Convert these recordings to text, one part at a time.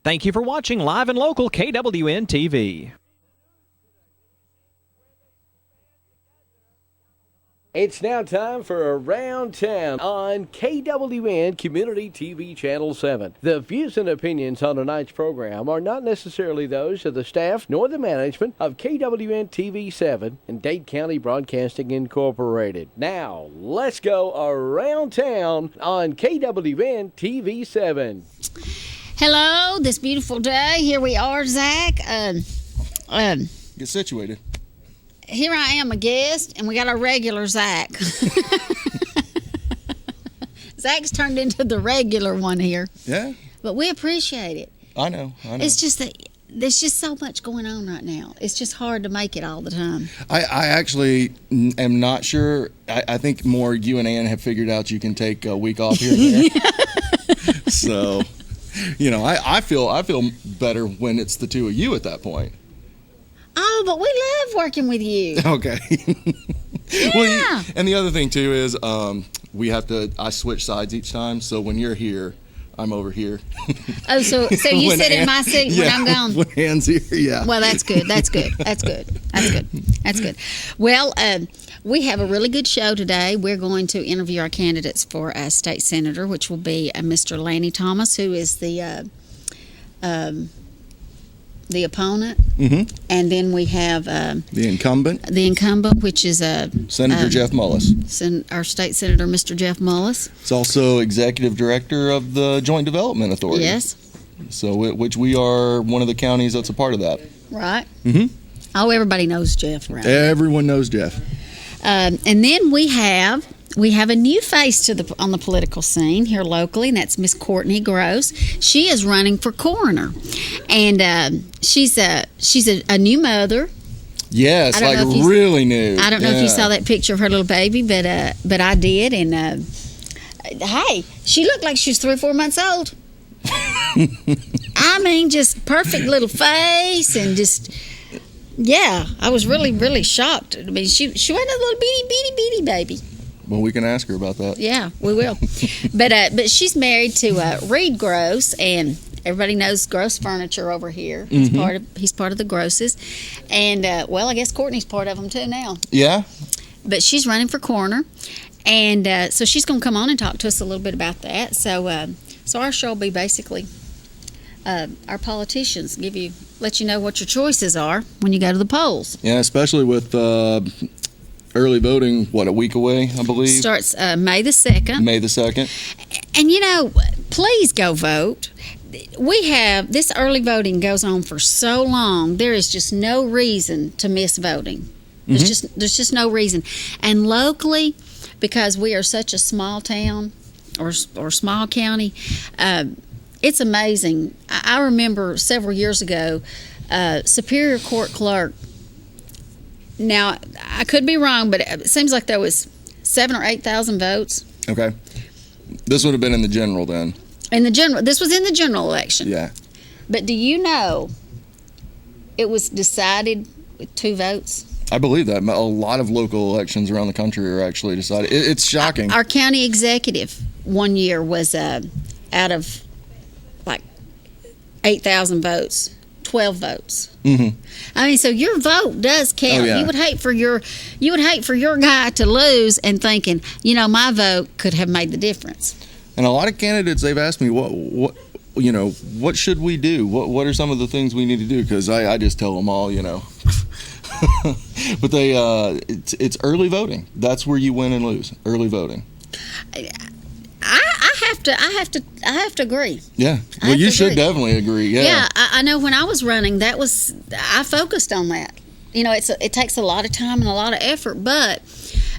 Thank you for watching Live and Local KWN TV. It's now time for Around Town on KWN Community TV Channel 7. The views and opinions on tonight's program are not necessarily those of the staff nor the management of KWN TV 7 and Dade County Broadcasting Incorporated. Now, let's go Around Town on KWN TV 7. Hello, this beautiful day. Here we are, Zach. Get situated. Here I am, a guest, and we got our regular Zach. Zach's turned into the regular one here. Yeah. But we appreciate it. I know. It's just that there's just so much going on right now. It's just hard to make it all the time. I actually am not sure. I think more you and Ann have figured out you can take a week off here and there. So, I feel better when it's the two of you at that point. Oh, but we love working with you. Okay. Yeah. Well, and the other thing too is I switch sides each time. So when you're here, I'm over here. Oh, so you sit in my seat when I'm gone. When Ann's here, yeah. Well, that's good. Well, we have a really good show today. We're going to interview our candidates for state senator, which will be Mr. Lanny Thomas, who is the opponent, and then we have the incumbent, which is Senator Jeff Mullis, our state senator, Mr. Jeff Mullis. It's also executive director of the Joint Development Authority. Yes. So, which we are one of the counties that's a part of that. Right. Mm-hmm. Oh, everybody knows Jeff, right? Everyone knows Jeff. And then we have a new face on the political scene here locally, and that's Miss Courtney Gross. She is running for coroner, and she's a new mother. Yes, really new. I don't know if you saw that picture of her little baby, but I did, and hey, she looked like she was 3 or 4 months old. I mean, just perfect little face, and just. Yeah, I was really, really shocked. I mean, she wasn't a little bitty baby. Well, we can ask her about that. Yeah, we will. But she's married to Reed Gross, and everybody knows Gross Furniture over here. He's part of the Grosses, and I guess Courtney's part of them too now. Yeah. But she's running for coroner, and so she's going to come on and talk to us a little bit about that. So our show will be basically our politicians let you know what your choices are when you go to the polls. Yeah, especially with early voting, a week away, I believe? Starts May the 2nd. May the 2nd. And, please go vote. This early voting goes on for so long, there is just no reason to miss voting. There's just no reason. And locally, because we are such a small town or small county, it's amazing. I remember several years ago, Superior Court clerk. Now, I could be wrong, but it seems like there was 7,000 or 8,000 votes. Okay. This would have been in the general then. This was in the general election. Yeah. But do you know it was decided with 2 votes? I believe that. A lot of local elections around the country are actually decided. It's shocking. Our county executive one year was out of 8,000 votes. 12 votes. Mm-hmm. I mean, so your vote does count. Oh, yeah. You would hate for your guy to lose and thinking, my vote could have made the difference. And a lot of candidates, they've asked me what should we do? What are some of the things we need to do? Because I just tell them all, But it's early voting. That's where you win and lose. Early voting. I have to agree. Yeah. Well, you should definitely agree. Yeah. Yeah. I know when I was running, I focused on that. It takes a lot of time and a lot of effort, but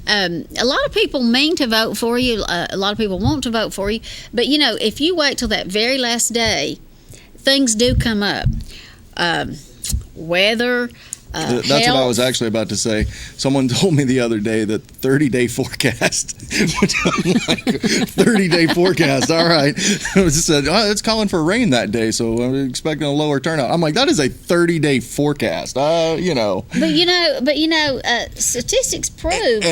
a lot of people mean to vote for you. A lot of people want to vote for you, but if you wait till that very last day, things do come up. Weather. That's what I was actually about to say. Someone told me the other day that 30-day forecast, which I'm like, 30-day forecast, all right. It said, it's calling for rain that day, so I'm expecting a lower turnout. I'm like, that is a 30-day forecast, But statistics prove.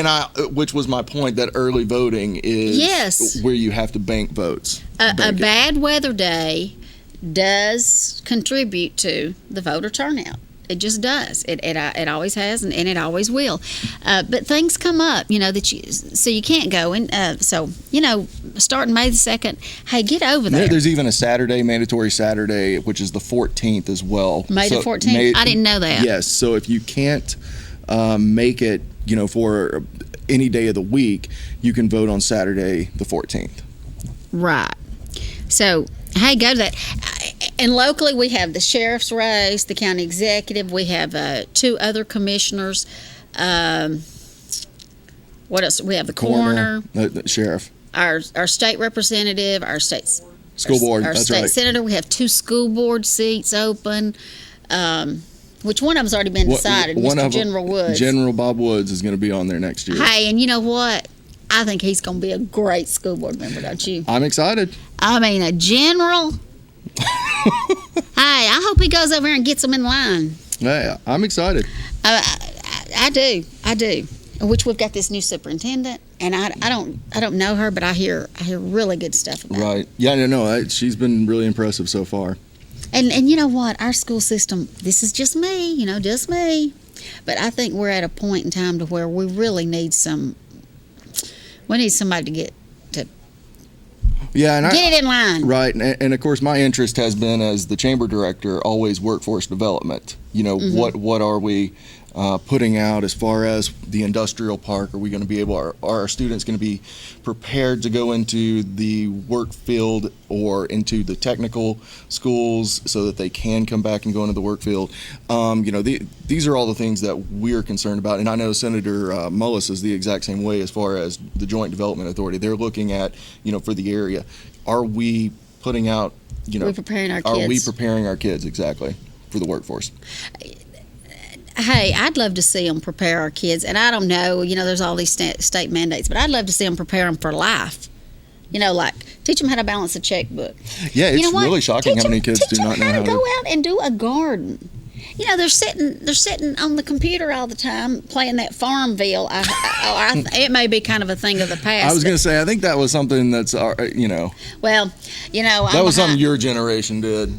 Which was my point, that early voting is where you have to bank votes. A bad weather day does contribute to the voter turnout. It just does. It always has, and it always will. But things come up, so you can't go. And starting May the 2nd, hey, get over there. There's even a Saturday, mandatory Saturday, which is the 14th as well. May the 14th? I didn't know that. Yes. So if you can't make it, for any day of the week, you can vote on Saturday the 14th. Right. So, hey, go to that. And locally, we have the sheriff's race, the county executive. We have 2 other commissioners. What else? We have the coroner. The sheriff. Our state representative, our state school board. Our that's state right. senator. We have 2 school board seats open. Which one of them's already been decided? Mr. General Woods. General Bob Woods is going to be on there next year. Hey, and you know what? I think he's going to be a great school board member, don't you? I'm excited. I mean, a general. Hey, I hope he goes over here and gets them in line. Yeah, I'm excited. I do. Which we've got this new superintendent, and I don't know her, but I hear really good stuff about her. Right. Yeah, no, she's been really impressive so far. And you know what? Our school system, this is just me, just me. But I think we're at a point in time to where we really need somebody to get it in line. Right. And of course, my interest has been, as the chamber director, always workforce development. What are we putting out as far as the industrial park? Are we going to be able, are our students going to be prepared to go into the work field or into the technical schools so that they can come back and go into the work field? These are all the things that we're concerned about. And I know Senator Mullis is the exact same way as far as the Joint Development Authority. They're looking at, for the area. Are we putting out, We're preparing our kids. Are we preparing our kids, exactly, for the workforce? Hey, I'd love to see them prepare our kids. And I don't know, there's all these state mandates, but I'd love to see them prepare them for life. Like teach them how to balance a checkbook. Yeah, it's really shocking how many kids do not know how to go out and do a garden. They're sitting on the computer all the time playing that Farmville. It may be kind of a thing of the past. I was going to say, I think that was something that's, Well, that was something your generation did.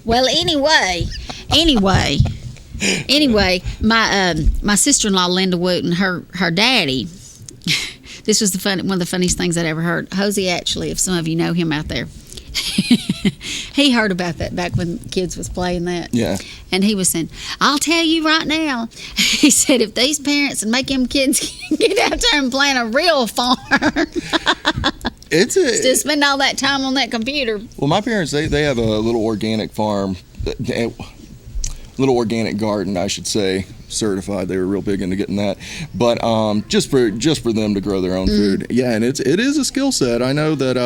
Well, anyway, my sister-in-law Linda Wooten, her daddy. This was one of the funniest things I'd ever heard. Hosey, actually, if some of you know him out there, he heard about that back when kids was playing that. Yeah. And he was saying, "I'll tell you right now," he said, "if these parents and make them kids get out there and plant a real farm." Still spend all that time on that computer. Well, my parents, they have a little organic farm, little organic garden, I should say, certified. They were real big into getting that, but just for them to grow their own food. Yeah, and it is a skill set. I know that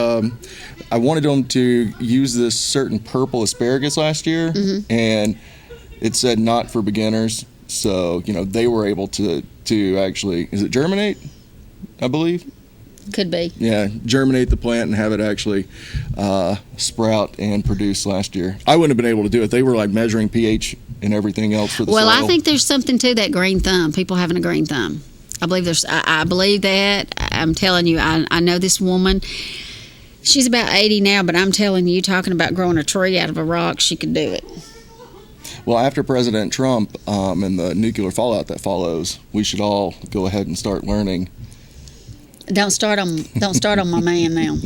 I wanted them to use this certain purple asparagus last year, and it said not for beginners. So they were able to actually, is it germinate? I believe. Could be. Yeah, germinate the plant and have it actually sprout and produce last year. I wouldn't have been able to do it. They were like measuring pH and everything else for the soil. I think there's something to that green thumb. People having a green thumb. I believe I believe that. I'm telling you, I know this woman. She's about 80 now, but I'm telling you, talking about growing a tree out of a rock, she could do it. Well, after President Trump and the nuclear fallout that follows, we should all go ahead and start learning. Don't start on my man now.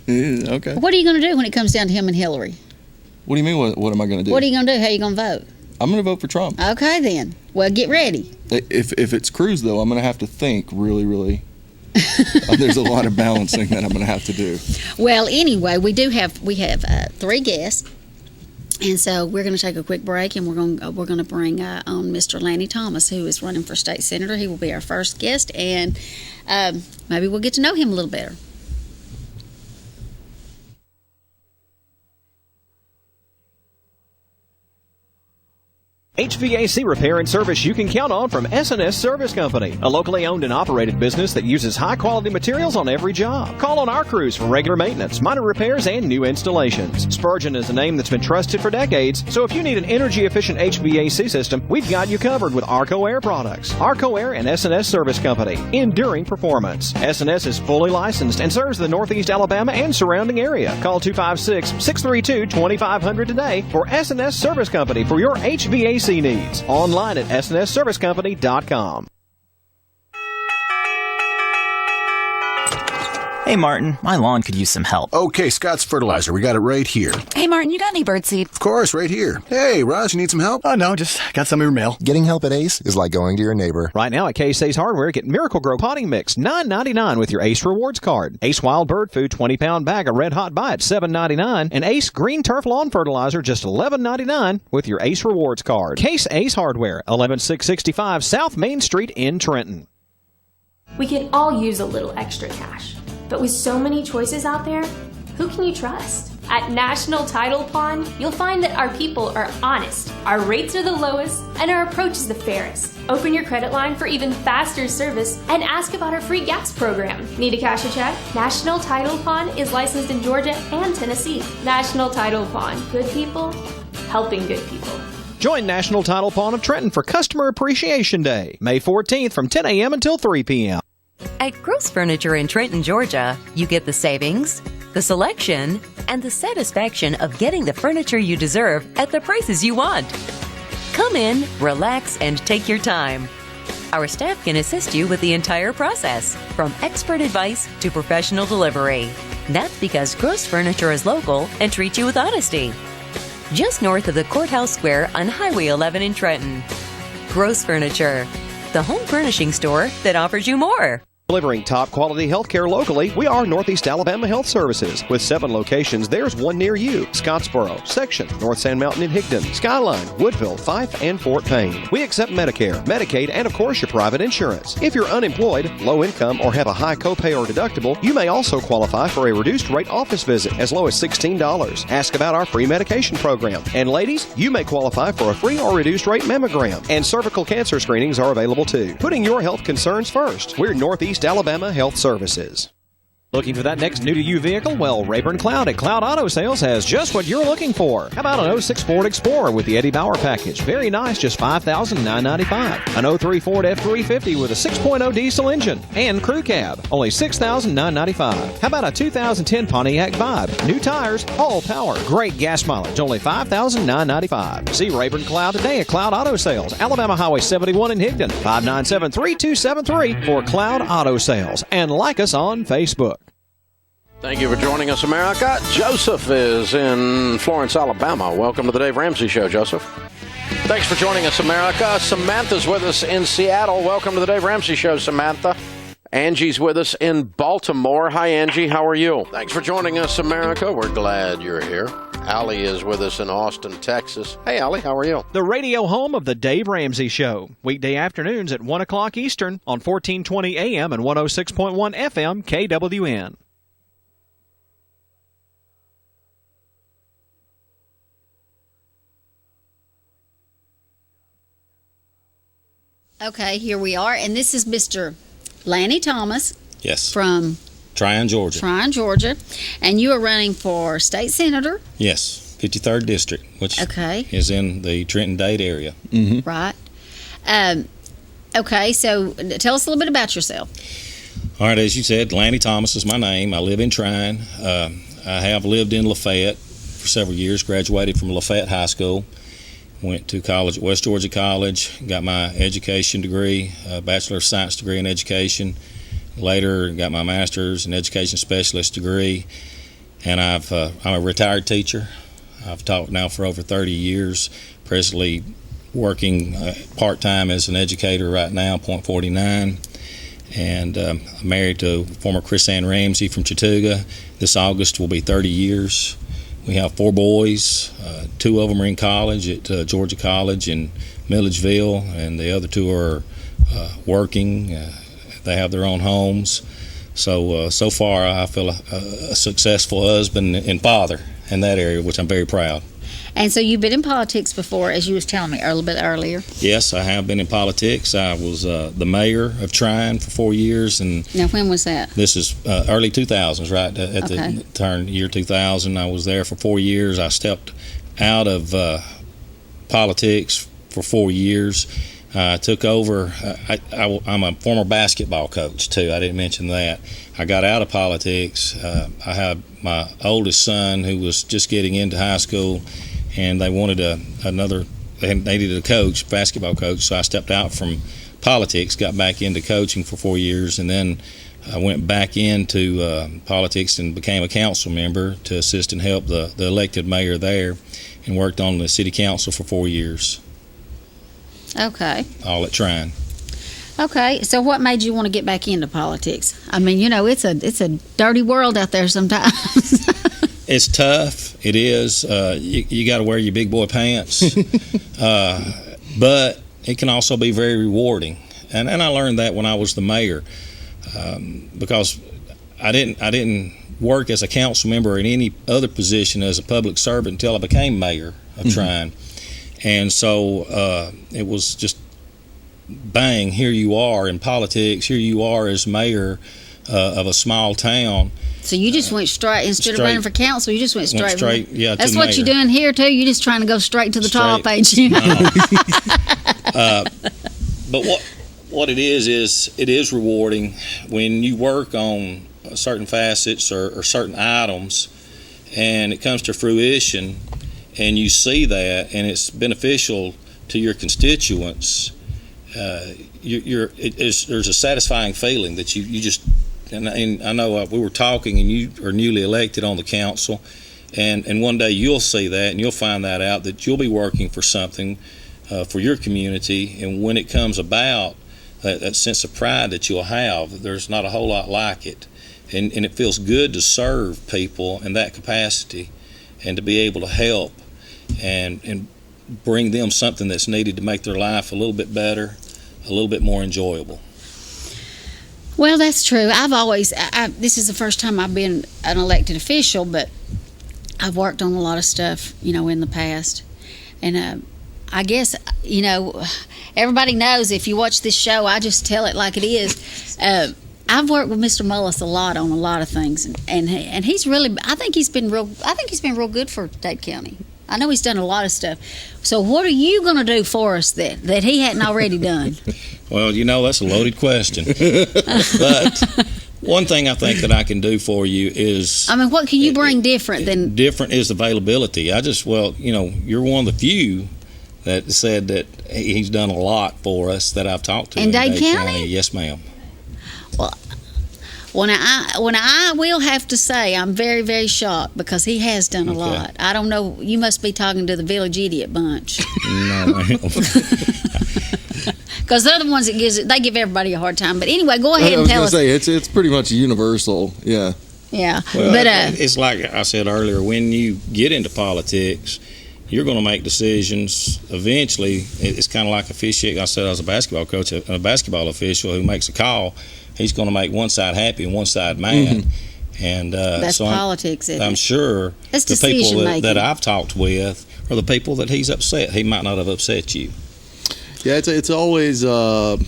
Okay. What are you going to do when it comes down to him and Hillary? What do you mean? What am I going to do? What are you going to do? How are you going to vote? I'm going to vote for Trump. Okay, then. Well, get ready. If it's Cruz, though, I'm going to have to think really, really. There's a lot of balancing that I'm going to have to do. Well, anyway, we have 3 guests. And so we're going to take a quick break, and we're going to bring on Mr. Lanny Thomas, who is running for state senator. He will be our first guest, and maybe we'll get to know him a little better. HVAC repair and service you can count on from S&S Service Company, a locally owned and operated business that uses high-quality materials on every job. Call on our crews for regular maintenance, minor repairs, and new installations. Spurgeon is a name that's been trusted for decades, so if you need an energy-efficient HVAC system, we've got you covered with Arco Air products. Arco Air and S&S Service Company. Enduring performance. S&S is fully licensed and serves the Northeast Alabama and surrounding area. Call 256-632-2500 today for S&S Service Company for your HVAC needs. Online at snsservicecompany.com. Hey, Martin, my lawn could use some help. Okay, Scott's Fertilizer. We got it right here. Hey, Martin, you got any birdseed? Of course, right here. Hey, Roz, you need some help? Oh, no, just got some of your mail. Getting help at Ace is like going to your neighbor. Right now at Case Ace Hardware, get Miracle Grow Potting Mix, $9.99 with your Ace Rewards card. Ace Wild Bird Food 20-pound bag of Red Hot Bite, $7.99. And Ace Green Turf Lawn Fertilizer, just $11.99 with your Ace Rewards card. Case Ace Hardware, 11665 South Main Street in Trenton. We can all use a little extra cash. But with so many choices out there, who can you trust? At National Title Pawn, you'll find that our people are honest, our rates are the lowest, and our approach is the fairest. Open your credit line for even faster service and ask about our free gas program. Need to cash a check? National Title Pawn is licensed in Georgia and Tennessee. National Title Pawn. Good people, helping good people. Join National Title Pawn of Trenton for Customer Appreciation Day, May 14th from 10 a.m. until 3 p.m. At Gross Furniture in Trenton, Georgia, you get the savings, the selection, and the satisfaction of getting the furniture you deserve at the prices you want. Come in, relax, and take your time. Our staff can assist you with the entire process, from expert advice to professional delivery. That's because Gross Furniture is local and treats you with honesty. Just north of the Courthouse Square on Highway 11 in Trenton. Gross Furniture, the home furnishing store that offers you more. Delivering top quality healthcare locally, we are Northeast Alabama Health Services. With 7 locations, there's one near you. Scottsboro, Section, North Sand Mountain and Higdon, Skyline, Woodville, Fife, and Fort Payne. We accept Medicare, Medicaid, and of course your private insurance. If you're unemployed, low income, or have a high copay or deductible, you may also qualify for a reduced rate office visit as low as $16. Ask about our free medication program. And ladies, you may qualify for a free or reduced rate mammogram. And cervical cancer screenings are available too. Putting your health concerns first. We're Northeast Alabama Health Services. Looking for that next new-to-you vehicle? Well, Rayburn Cloud at Cloud Auto Sales has just what you're looking for. How about an 06 Ford Explorer with the Eddie Bauer package? Very nice, just $5,995. An 03 Ford F-350 with a 6.0 diesel engine and crew cab, only $6,995. How about a 2010 Pontiac Vibe? New tires, all power, great gas mileage, only $5,995. See Rayburn Cloud today at Cloud Auto Sales, Alabama Highway 71 in Higdon, 597-3273 for Cloud Auto Sales. And like us on Facebook. Thank you for joining us, America. Joseph is in Florence, Alabama. Welcome to the Dave Ramsey Show, Joseph. Thanks for joining us, America. Samantha's with us in Seattle. Welcome to the Dave Ramsey Show, Samantha. Angie's with us in Baltimore. Hi, Angie. How are you? Thanks for joining us, America. We're glad you're here. Allie is with us in Austin, Texas. Hey, Allie. How are you? The radio home of the Dave Ramsey Show. Weekday afternoons at 1 o'clock Eastern on 1420 AM and 106.1 FM KWN. Okay, here we are, and this is Mr. Lanny Thomas. Yes. From Tryon, Georgia. Tryon, Georgia. And you are running for state senator? Yes, 53rd District, which is in the Trenton-Dade area. Mm-hmm. Right. Okay, so tell us a little bit about yourself. All right, as you said, Lanny Thomas is my name. I live in Tryon. I have lived in Lafayette for several years, graduated from Lafayette High School. Went to college at West Georgia College, got my education degree, a Bachelor of Science degree in education. Later, got my master's in education specialist degree. And I'm a retired teacher. I've taught now for over 30 years, presently working part-time as an educator right now, .49. And I'm married to former Chris Ann Ramsey from Chattooga. This August will be 30 years. We have 4 boys. 2 of them are in college at Georgia College in Milledgeville, and the other 2 are working. They have their own homes. So far, I feel a successful husband and father in that area, which I'm very proud. And so you've been in politics before, as you was telling me a little bit earlier. Yes, I have been in politics. I was the mayor of Trine for 4 years, and Now, when was that? this is early 2000s, right at Okay. the turn year 2000. I was there for 4 years. I stepped out of politics for 4 years. I took over. I'm a former basketball coach too. I didn't mention that. I got out of politics. I had my oldest son who was just getting into high school, and they wanted they needed a coach, basketball coach. So I stepped out from politics, got back into coaching for 4 years, and then I went back into politics and became a council member to assist and help the elected mayor there, and worked on the city council for 4 years. Okay. All at Trine. Okay. So what made you want to get back into politics? I mean, it's a dirty world out there sometimes. It's tough. It is. You got to wear your big boy pants. But it can also be very rewarding. And I learned that when I was the mayor, because I didn't work as a council member or in any other position as a public servant until I became mayor of Trine. And so it was just bang, here you are in politics, here you are as mayor of a small town. So you just went straight, instead of running for council, you just went straight. Yeah, that's to what mayor. you're doing here too. You're just trying to go straight to the top, ain't you? But what it is it is rewarding when you work on certain facets or certain items, and it comes to fruition, and you see that, and it's beneficial to your constituents. There's a satisfying feeling that you just. And I know we were talking, and you are newly elected on the council, and one day you'll see that, and you'll find that out, that you'll be working for something for your community, and when it comes about, that sense of pride that you'll have, there's not a whole lot like it, and it feels good to serve people in that capacity, and to be able to help and bring them something that's needed to make their life a little bit better, a little bit more enjoyable. Well, that's true. This is the first time I've been an elected official, but I've worked on a lot of stuff, in the past. And I guess, everybody knows if you watch this show, I just tell it like it is. I've worked with Mr. Mullis a lot on a lot of things, and he's really, I think he's been real good for Dade County. I know he's done a lot of stuff. So what are you going to do for us that he hadn't already done? Well, that's a loaded question. But one thing I think that I can do for you is... what can you bring different than... Different is availability. You're one of the few that said that he's done a lot for us that I've talked to. In Dade County? Yes, ma'am. Well, when I will have to say I'm very, very shocked, because he has done a lot. I don't know. You must be talking to the Village Idiot bunch. No, ma'am. Because they're the ones that they give everybody a hard time. But anyway, go ahead and tell us. It's pretty much universal. Yeah. Yeah. Well, but it's like I said earlier, when you get into politics, you're going to make decisions. Eventually, it's kind of like officiating. I said I was a basketball coach, a basketball official who makes a call. He's going to make one side happy and one side mad. And that's so politics, isn't I'm it? sure That's the people decision-making. that I've talked with are the people that he's upset. He might not have upset you. Yeah, it's always the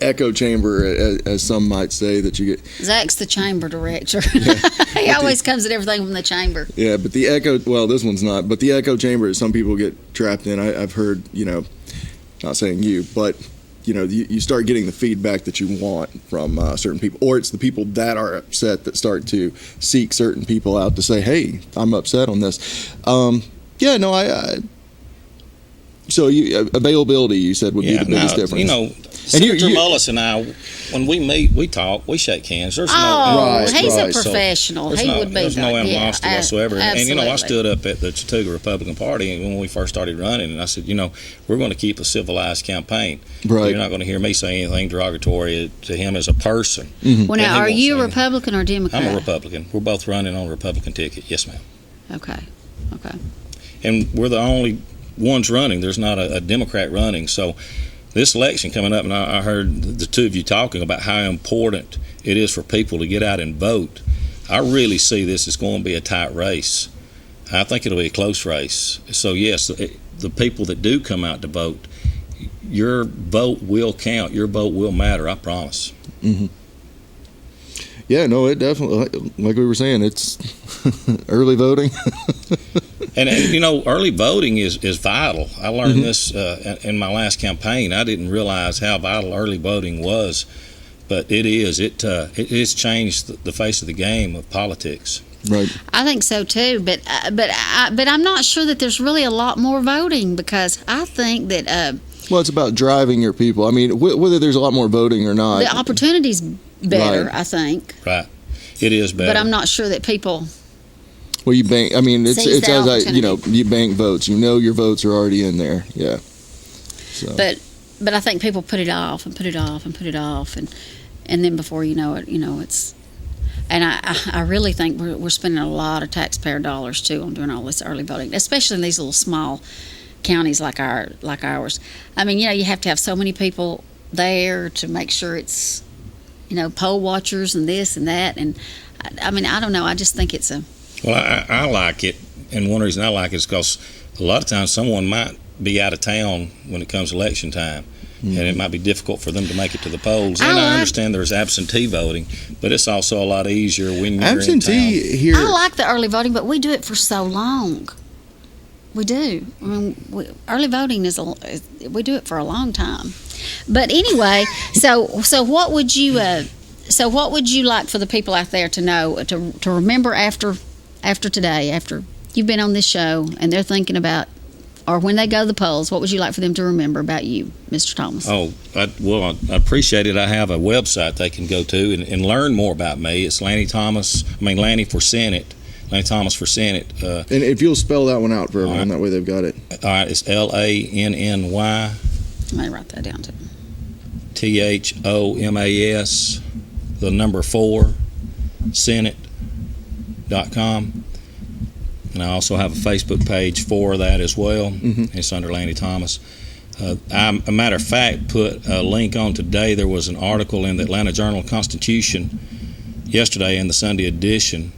echo chamber, as some might say, that you get. Zach's the chamber director. He always comes at everything from the chamber. Yeah, but the echo, well, this one's not, but the echo chamber, some people get trapped in. I've heard, not saying you, but, you start getting the feedback that you want from certain people, or it's the people that are upset that start to seek certain people out to say, hey, I'm upset on this. So availability, you said, would be the biggest difference. Senator Mullis and I, when we meet, we talk, we shake hands. There's he's a professional. So he would be. There's no animosity whatsoever. Absolutely. And I stood up at the Chattooga Republican Party when we first started running, and I said, we're going to keep a civilized campaign. Right. You're not going to hear me say anything derogatory to him as a person. Mm-hmm. Well, now, are you a Republican or Democrat? I'm a Republican. We're both running on a Republican ticket. Yes, ma'am. Okay. And we're the only ones running. There's not a Democrat running. So this election coming up, and I heard the two of you talking about how important it is for people to get out and vote. I really see this as going to be a tight race. I think it'll be a close race. So, yes, the people that do come out to vote, your vote will count. Your vote will matter, I promise. Mm-hmm. Yeah, no, it definitely, like we were saying, it's early voting. and early voting is vital. I learned this in my last campaign. I didn't realize how vital early voting was, but it is. It has changed the face of the game of politics. Right. I think so too, but I'm not sure that there's really a lot more voting, because I think that well, it's about driving your people. I mean, whether there's a lot more voting or not, the opportunity's better. Right. I think. Right. It is better. But I'm not sure that people. Well, you bank. I mean, it's as you bank votes. You know your votes are already in there. Yeah. So. But I think people put it off and put it off and put it off, and then before you know it, it's. And I really think we're spending a lot of taxpayer dollars too on doing all this early voting, especially in these little small counties like ours. I mean, you have to have so many people there to make sure it's, poll watchers and this and that. And I mean, I don't know. I just think it's a. Well, I like it, and one reason I like it is because a lot of times someone might be out of town when it comes election time. And it might be difficult for them to make it to the polls. And I understand there's absentee voting, but it's also a lot easier when you're absentee in town. Here. I like the early voting, but we do it for so long. We do. I mean, early voting we do it for a long time. But anyway, so what would you like for the people out there to know, to remember after today, after you've been on this show and they're thinking about, or when they go to the polls, what would you like for them to remember about you, Mr. Thomas? Oh, I appreciate it. I have a website they can go to and learn more about me. It's Lanny for Senate. Lanny Thomas for Senate. And if you'll spell that one out for everyone, that way they've got it. All right, it's LANNY. I may write that down too. THOMAS, the number 4, Senate.com. And I also have a Facebook page for that as well. It's under Lanny Thomas. I, a matter of fact, put a link on today. There was an article in the Atlanta Journal-Constitution yesterday in the Sunday edition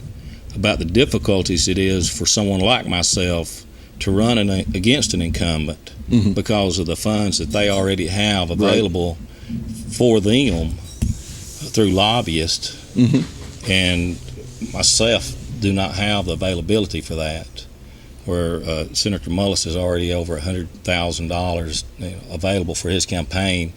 about the difficulties it is for someone like myself to run against an incumbent because of the funds that they already have available for them through lobbyists. And myself do not have the availability for that, where Senator Mullis is already over $100,000 available for his campaign,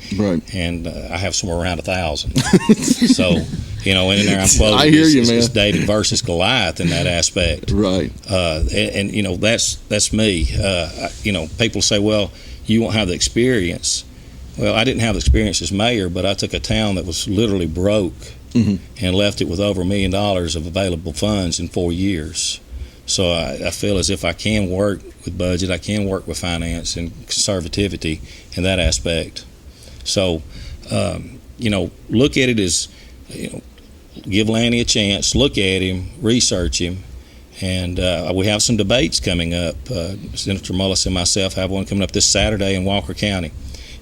and I have somewhere around 1,000. So, in there I'm quoting, I hear you, man. It's David versus Goliath in that aspect, right? And that's me. People say, well, you won't have the experience. Well, I didn't have the experience as mayor, but I took a town that was literally broke. And left it with over $1 million of available funds in 4 years. So I feel as if I can work with budget, I can work with finance and conservativity in that aspect. So, look at it as, give Lanny a chance, look at him, research him, and we have some debates coming up. Senator Mullis and myself have one coming up this Saturday in Walker County,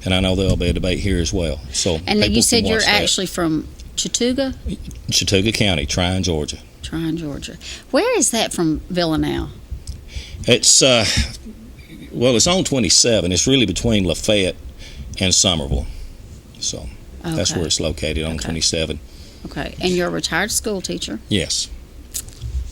and I know there'll be a debate here as well. So, and you said you're actually from Chattooga County, Tryon, Georgia. Where is that from Villanelle? It's it's on 27. It's really between Lafayette and Somerville. So that's where it's located, on 27. Okay, and you're a retired school teacher? Yes.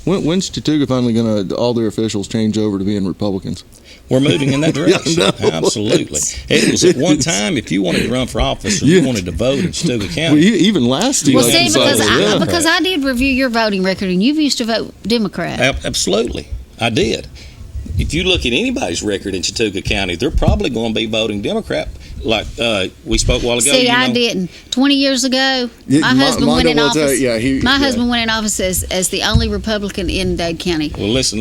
When's Chattooga finally going to, all their officials change over to being Republicans? We're moving in that direction. Absolutely. It was at one time, if you wanted to run for office or you wanted to vote in Chattooga County. Well, even last year. Well, see, because I did review your voting record, and you've used to vote Democrat. Absolutely. I did. If you look at anybody's record in Chattooga County, they're probably going to be voting Democrat. Like we spoke a while ago. See, I didn't. 20 years ago, my husband went in office. My husband went in office as the only Republican in Dade County. Well, listen,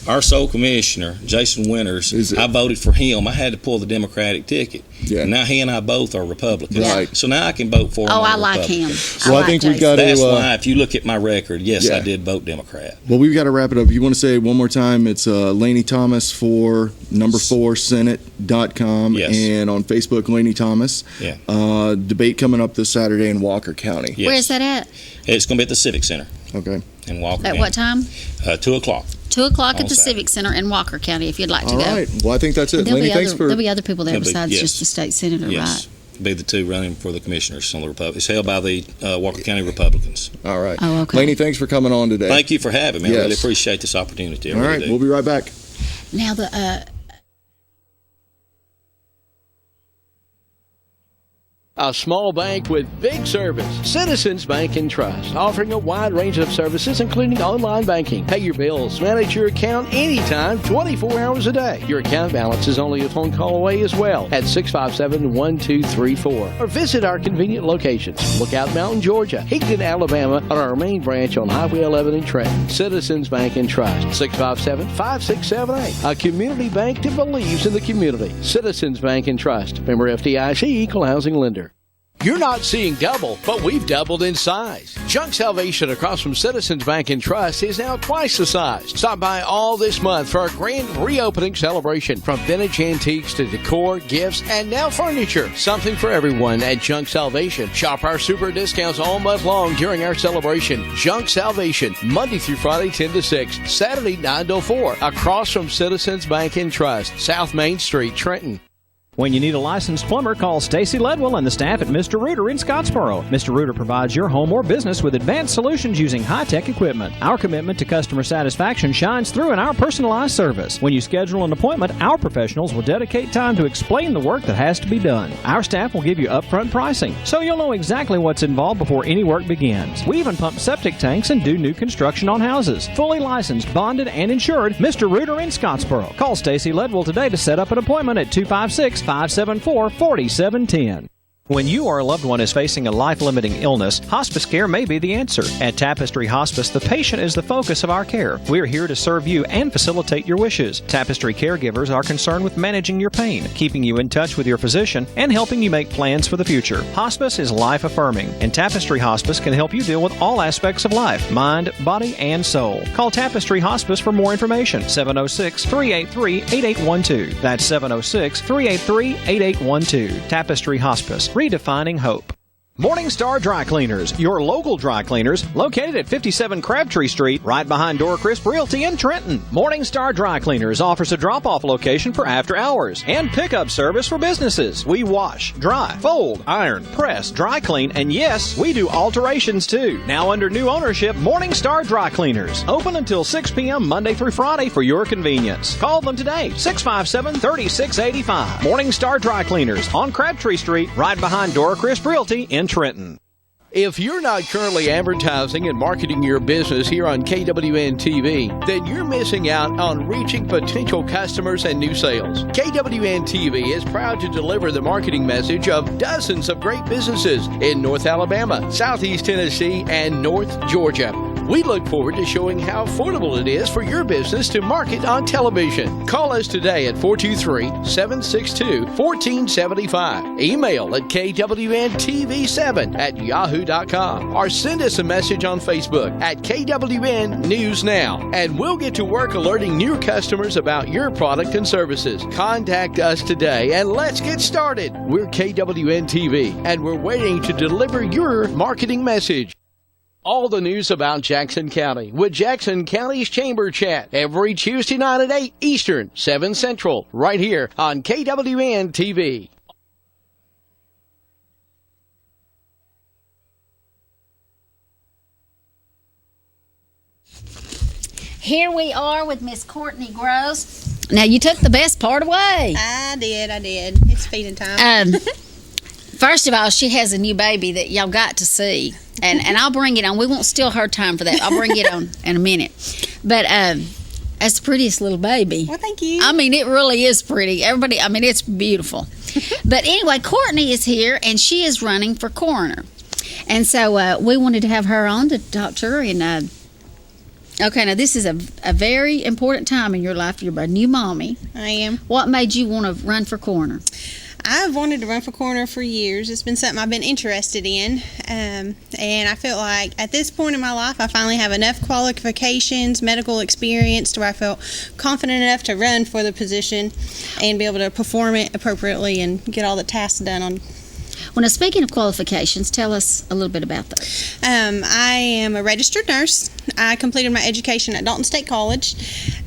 our sole commissioner, Jason Winters, I voted for him. I had to pull the Democratic ticket. Yeah. And now he and I both are Republicans. Right. So now I can vote for him. Oh, I like him. Well, I think we've got to. That's why, if you look at my record, yes, I did vote Democrat. Well, we've got to wrap it up. You want to say it one more time? It's Laney Thomas for #4Senate.com. Yes. And on Facebook, Laney Thomas. Yeah. Debate coming up this Saturday in Walker County. Yes. Where's that at? It's going to be at the Civic Center. Okay. In Walker At County. what time? 2 o'clock. 2 o'clock at the Saturday. Civic Center in Walker County, if you'd like to All go. right. Well, I think that's it. There'll Laney, thanks for. There'll be other people there There'll be- besides yes. just the state senator, Yes. right? Be the two running for the commissioners on the Republic. It's held by the Walker County Republicans. All right. Oh, okay. Laney, thanks for coming on today. Thank you for having me. Yes. I really appreciate this opportunity. I All really right. do. We'll be right back. Now the A small bank with big service. Citizens Bank and Trust, offering a wide range of services, including online banking. Pay your bills, manage your account anytime, 24 hours a day. Your account balance is only a phone call away as well at 657-1234. Or visit our convenient locations. Lookout Mountain, Georgia, Higdon, Alabama, or our main branch on Highway 11 in Trenton. Citizens Bank and Trust, 657-5678. A community bank that believes in the community. Citizens Bank and Trust. Member FDIC, Equal Housing Lender. You're not seeing double, but we've doubled in size. Junk Salvation across from Citizens Bank and Trust is now twice the size. Stop by all this month for our grand reopening celebration. From vintage antiques to decor, gifts, and now furniture. Something for everyone at Junk Salvation. Shop our super discounts all month long during our celebration. Junk Salvation, Monday through Friday 10 to 6, Saturday 9 to 4. Across from Citizens Bank and Trust, South Main Street, Trenton. When you need a licensed plumber, call Stacy Ledwell and the staff at Mr. Rooter in Scottsboro. Mr. Rooter provides your home or business with advanced solutions using high-tech equipment. Our commitment to customer satisfaction shines through in our personalized service. When you schedule an appointment, our professionals will dedicate time to explain the work that has to be done. Our staff will give you upfront pricing, so you'll know exactly what's involved before any work begins. We even pump septic tanks and do new construction on houses. Fully licensed, bonded, and insured, Mr. Rooter in Scottsboro. Call Stacy Ledwell today to set up an appointment at 256-574-4710. When you or a loved one is facing a life-limiting illness, hospice care may be the answer. At Tapestry Hospice, the patient is the focus of our care. We are here to serve you and facilitate your wishes. Tapestry caregivers are concerned with managing your pain, keeping you in touch with your physician, and helping you make plans for the future. Hospice is life-affirming, and Tapestry Hospice can help you deal with all aspects of life, mind, body, and soul. Call Tapestry Hospice for more information. 706-383-8812. That's 706-383-8812. Tapestry Hospice. Redefining hope. Morningstar Dry Cleaners, your local dry cleaners, located at 57 Crabtree Street, right behind Door Crisp Realty in Trenton. Morningstar Dry Cleaners offers a drop-off location for after hours and pickup service for businesses. We wash, dry, fold, iron, press, dry clean, and yes, we do alterations too. Now under new ownership, Morningstar Dry Cleaners. Open until 6 p.m. Monday through Friday for your convenience. Call them today, 657-3685. Morningstar Dry Cleaners on Crabtree Street, right behind Door Crisp Realty in Trenton. If you're not currently advertising and marketing your business here on KWN TV, then you're missing out on reaching potential customers and new sales. KWN TV is proud to deliver the marketing message of dozens of great businesses in North Alabama, Southeast Tennessee, and North Georgia. We look forward to showing how affordable it is for your business to market on television. Call us today at 423-762-1475. Email at kwntv7@yahoo.com or send us a message on Facebook at KWN News Now, and we'll get to work alerting new customers about your product and services. Contact us today and let's get started. We're KWN TV and we're waiting to deliver your marketing message. All the news about Jackson County with Jackson County's Chamber Chat every Tuesday night at 8 Eastern, 7 Central, right here on KWN TV. Here we are with Miss Courtney Gross. Now, you took the best part away. I did. It's feeding time. First of all, she has a new baby that y'all got to see. And I'll bring it on. We won't steal her time for that. I'll bring it on in a minute. But that's the prettiest little baby. Well, thank you. I mean, it really is pretty. Everybody, I mean, it's beautiful. But anyway, Courtney is here, and she is running for coroner. And so we wanted to have her on to talk to her. And Okay, now this is a very important time in your life. You're a new mommy. I am. What made you want to run for coroner? I've wanted to run for coroner for years. It's been something I've been interested in. And I feel like at this point in my life, I finally have enough qualifications, medical experience to where I felt confident enough to run for the position and be able to perform it appropriately and get all the tasks done on. Well, now, speaking of qualifications, tell us a little bit about those. I am a registered nurse. I completed my education at Dalton State College.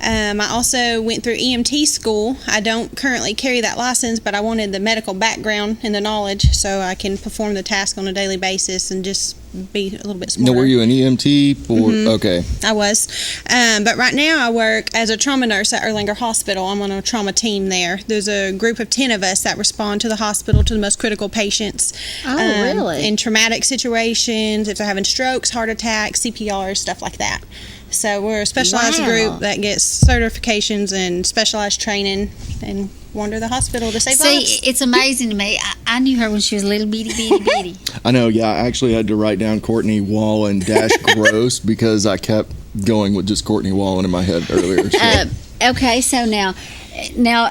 I also went through EMT school. I don't currently carry that license, but I wanted the medical background and the knowledge so I can perform the task on a daily basis and just be a little bit smarter. Now, were you an EMT? Okay. I was. But right now I work as a trauma nurse at Erlanger Hospital. I'm on a trauma team there. There's a group of 10 of us that respond to the hospital to the most critical patients. Oh, really? In traumatic situations, if they're having strokes, heart attacks, CPR, stuff like that. So we're a specialized group that gets certifications and specialized training and wander the hospital to save lives. See, it's amazing to me. I knew her when she was little bitty. I know, yeah. I actually had to write down Courtney Wallen - Gross because I kept going with just Courtney Wallen in my head earlier. So. Okay, so now tell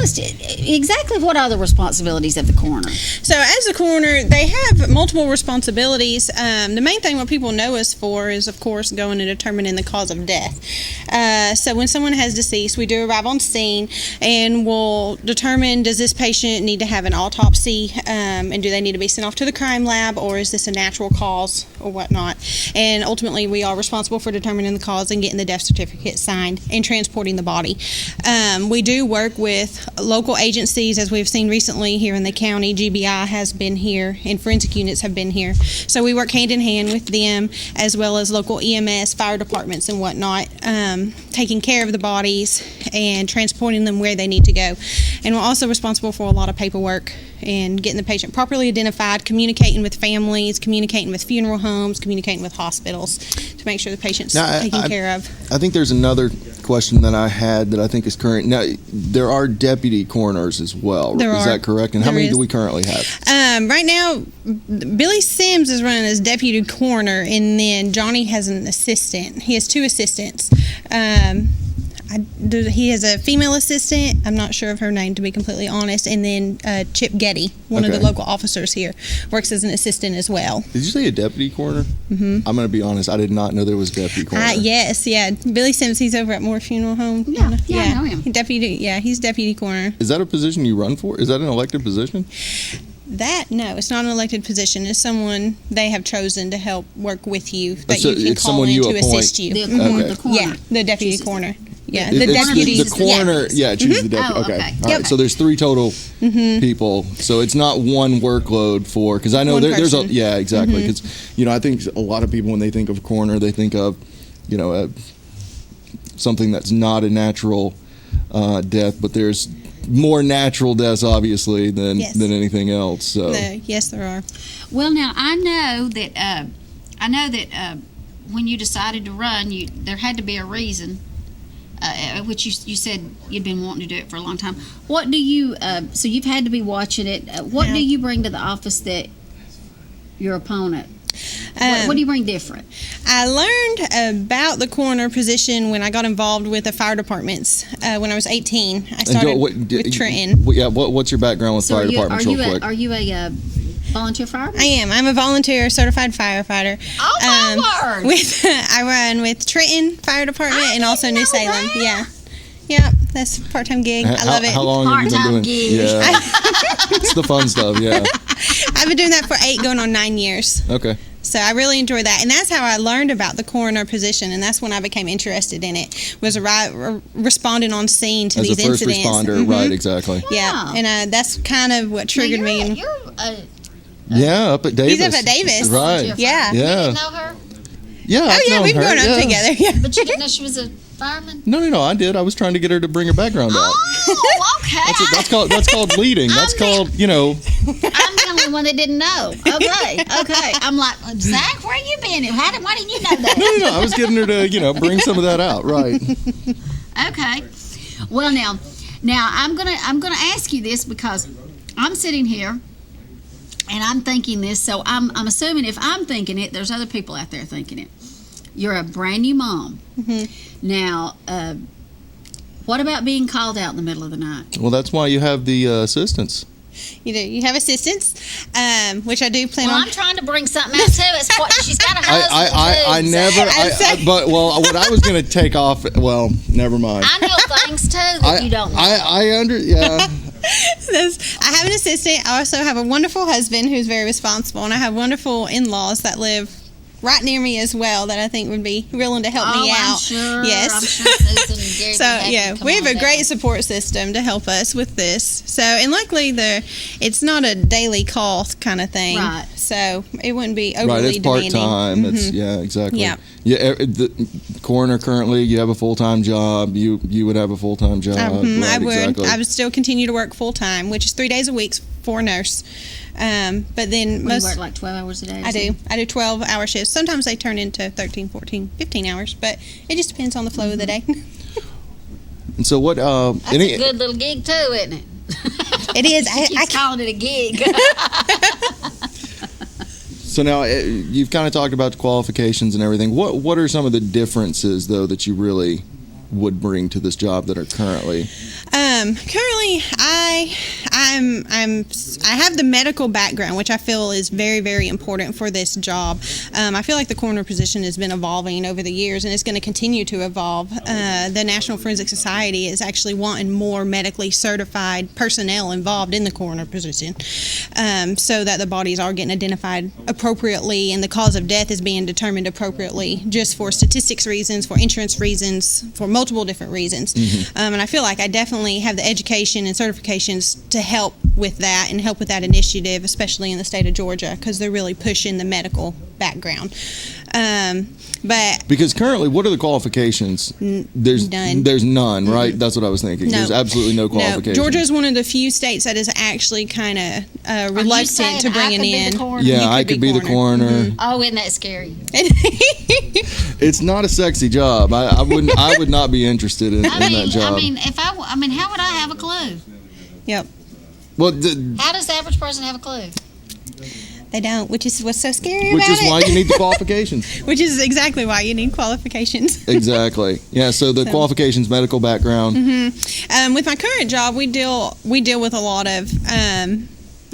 us exactly what are the responsibilities of the coroner. So as a coroner, they have multiple responsibilities. The main thing what people know us for is, of course, going and determining the cause of death. So when someone has deceased, we do arrive on scene and we'll determine, does this patient need to have an autopsy, and do they need to be sent off to the crime lab, or is this a natural cause or whatnot. And ultimately we are responsible for determining the cause and getting the death certificate signed and transporting the body. We do work with local agencies, as we've seen recently here in the county. GBI has been here and forensic units have been here. So we work hand in hand with them, as well as local EMS, fire departments and whatnot, taking care of the bodies and transporting them where they need to go. And we're also responsible for a lot of paperwork and getting the patient properly identified, communicating with families, communicating with funeral homes, communicating with hospitals to make sure the patient's taken care of. I think there's another question that I had that I think is current. Now, there are deputy coroners as well. Is that correct? And how many do we currently have? Right now, Billy Sims is running as deputy coroner, and then Johnny has an assistant. He has 2 assistants. He has a female assistant. I'm not sure of her name, to be completely honest. And then Chip Getty, one of the local officers here, works as an assistant as well. Did you say a deputy coroner? Mm-hmm. I'm going to be honest. I did not know there was a deputy coroner. Yes, yeah. Billy Sims, he's over at Moore Funeral Home. Yeah, I know him. He's deputy coroner. Is that a position you run for? Is that an elected position? No, it's not an elected position. It's someone they have chosen to help work with you that so you can call in to assist you. The coroner. Yeah, the deputy coroner. Yeah, the coroner. Yeah, chooses the deputy. Oh, okay. All right. So there's 3 total people. So it's not one workload for, because I know there's a exactly, because I think a lot of people when they think of coroner, they think of something that's not a natural death, but there's more natural deaths obviously than anything else. So yes, there are. Well, now I know that when you decided to run, there had to be a reason. Which you said you'd been wanting to do it for a long time. What do you? So you've had to be watching it. What do you bring to the office that your opponent? What do you bring different? I learned about the coroner position when I got involved with the fire departments when I was 18. I started with Trenton. What's your background with fire departments? Real quick. Are you a volunteer fireman? I am. I'm a volunteer certified firefighter. Oh my word! I run with Trenton Fire Department and also New Salem. That. Yeah, that's a part-time gig. I love it. How long have you been doing? Gig. Yeah, it's the fun stuff. Yeah, I've been doing that for 8, going on 9 years. Okay. So I really enjoy that, and that's how I learned about the coroner position, and that's when I became interested in it. Was responding on scene to these incidents. As a first responder, right? Exactly. Yeah, and that's kind of what triggered me. Up at Davis. He's up at Davis. Right. Yeah. You didn't know her? Yeah. We've grown up together. Yeah. But you didn't know she was a fireman? No, I did. I was trying to get her to bring her background out. Oh, okay. That's called leading. That's called. I'm the only one that didn't know. Okay. I'm like, Zach, where you been? Why didn't you know that? No. I was getting her to bring some of that out. Right. Okay. Well, now I'm gonna ask you this because I'm sitting here. And I'm thinking this, so I'm assuming if I'm thinking it, there's other people out there thinking it. You're a brand new mom. Now, what about being called out in the middle of the night? Well, that's why you have the assistants. You do. You have assistants, which I do plan on. I'm trying to bring something out too. It's what she's got a husband. What I was going to take off. Well, never mind. I know things too that you don't know. I have an assistant. I also have a wonderful husband who's very responsible, and I have wonderful in-laws that live right near me as well that I think would be willing to help me out. I'm sure. Yes. I'm sure Susan and Gary So yeah, we have a great support system to help us with this. So, and luckily it's not a daily call kind of thing. Right. So it wouldn't be overly demanding. It's part-time. It's exactly. Yeah. The coroner currently, you have a full-time job. You would have a full-time job. I would. Exactly. I would still continue to work full-time, which is 3 days a week for a nurse. But then you work like 12 hours a day? I do 12-hour shifts. Sometimes they turn into 13, 14, 15 hours, but it just depends on the flow of the day. And so what? That's a good little gig too, isn't it? It is. I calling it a gig. So now you've kind of talked about the qualifications and everything. What are some of the differences though that you really would bring to this job that are currently? Currently, I have the medical background, which I feel is very, very important for this job. I feel like the coroner position has been evolving over the years, and it's going to continue to evolve. The National Forensic Society is actually wanting more medically certified personnel involved in the coroner position, so that the bodies are getting identified appropriately and the cause of death is being determined appropriately, just for statistics reasons, for insurance reasons, for multiple different reasons. And I feel like I definitely have the education and certifications to help with that and help with that initiative, especially in the state of Georgia, because they're really pushing the medical background. But because currently, what are the qualifications? There's none. There's none, right? That's what I was thinking. No. There's absolutely no qualifications. No. Georgia is one of the few states that is actually kind of reluctant to bring it in. Yeah, I could be the coroner. Oh, isn't that scary? It's not a sexy job. I would not be interested in that job. I mean, how would I have a clue? Yep. Well, how does the average person have a clue? They don't, which is what's so scary about it. Which is why you need the qualifications. Which is exactly why you need qualifications. Exactly. Yeah. So the qualifications, medical background. With my current job, we deal with a lot of,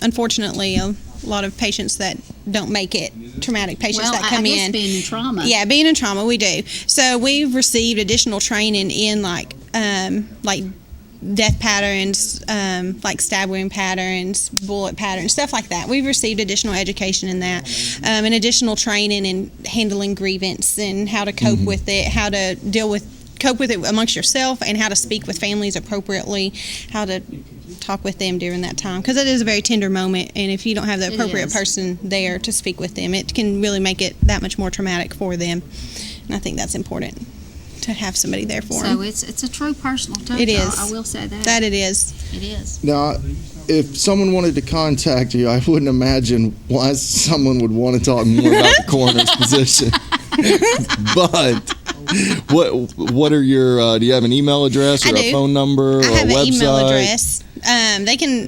unfortunately, a lot of patients that don't make it. Traumatic patients that come in. Being in trauma. Yeah, being in trauma, we do. So we've received additional training in like death patterns, like stab wound patterns, bullet patterns, stuff like that. We've received additional education in that, and additional training in handling grievance and how to cope with it, how to cope with it amongst yourself, and how to speak with families appropriately, how to talk with them during that time, because it is a very tender moment, and if you don't have the appropriate person there to speak with them, it can really make it that much more traumatic for them, and I think that's important to have somebody there for them. So it's a true personal touch. It is. I will say that. That it is. It is. Now, if someone wanted to contact you, I wouldn't imagine why someone would want to talk more about the coroner's position. But what are your? Do you have an email address or a phone number or a website? I have an email address. They can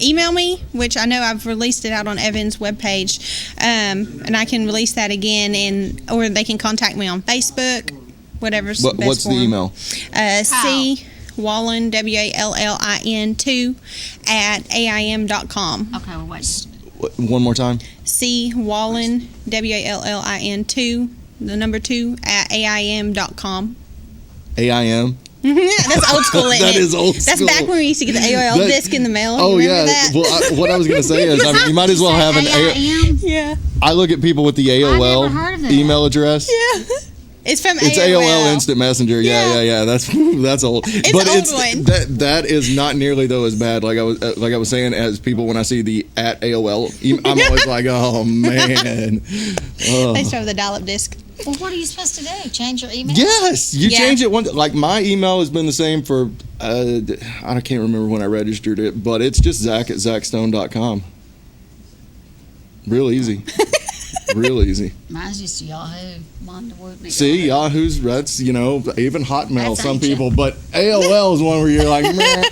email me, which I know I've released it out on Evan's webpage, and I can release that again, or they can contact me on Facebook, whatever's best what's for the them. email? C Wallin, WALLIN 2 at AIM.com. Okay, well, wait. One more time. C Wallin, WALLIN 2, the number 2 at AIM.com. AIM? That's old school, isn't That it? is old school. That's back when we used to get the AOL disc in the mail. Oh, Remember yeah. that? Well, what I was going to say is, you might as well have an AIM? Yeah. I look at people with the AOL email address. Yeah. It's from It's AOL Instant Messenger. Yeah. That's old. It's but an old one. That is not nearly though as bad. Like I was saying, as people when I see the at AOL, I'm always like, oh man. They start with a dial-up disc. Well, what are you supposed to do? Change your email? Yes, you change it one. Like my email has been the same for I can't remember when I registered it, but it's just Zach@zachstone.com. Real easy. Real easy. Mine's just Yahoo. See, Yahoo's, that's, even Hotmail, That's some ancient. people, but AOL is one where you're like, meh.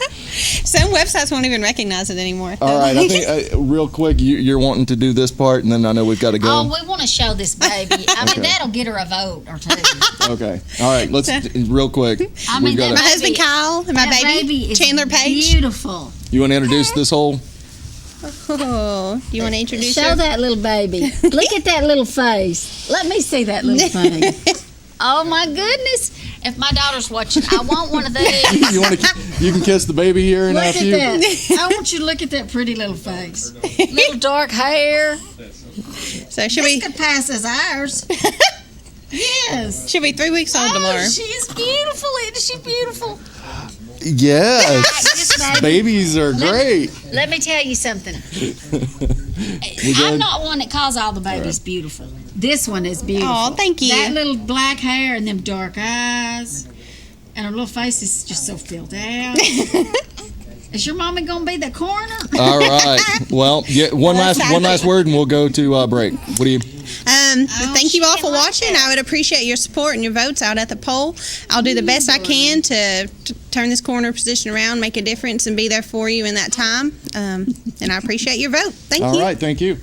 Some websites won't even recognize it anymore. All right, I think, real quick, you're wanting to do this part, and then I know we've got to go. Oh, we want to show this baby. I mean, Okay. that'll get her a vote or two. Okay. All right, let's, real quick. I mean, we've got My husband Kyle and my that baby, is Chandler Page. beautiful. You want to introduce this whole? Oh, do you want to introduce Show her? that little baby. Look at that little face. Let me see that little face. Oh my goodness! If my daughter's watching, I want one of these. You can kiss the baby here in Look a at few. that! I want you to look at that pretty little face. Little dark hair. So she'll This be could pass as ours. Yes. she'll be 3 weeks old tomorrow. She is beautiful. Isn't she beautiful? Yes, This babies are great. Let me tell you something. We I'm good? not one that calls all the babies beautiful. This one is beautiful. Oh, thank you. That little black hair and them dark eyes. And her little face is just so filled out. Is your mama gonna be the coroner? All right. Well, one last word, and we'll go to break. What do you? Thank you all for watching. I would appreciate your support and your votes out at the poll. I'll do the best I can to turn this coroner position around, make a difference, and be there for you in that time. And I appreciate your vote. Thank you. All right. Thank you.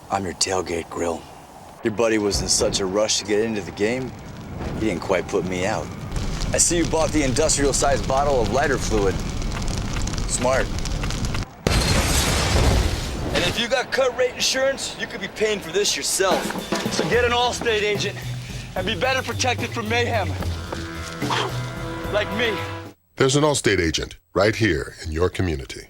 I'm your tailgate grill. Your buddy was in such a rush to get into the game, he didn't quite put me out. I see you bought the industrial-sized bottle of lighter fluid. Smart. And if you got cut rate insurance, you could be paying for this yourself. So get an Allstate agent and be better protected from mayhem. Like me. There's an Allstate agent right here in your community.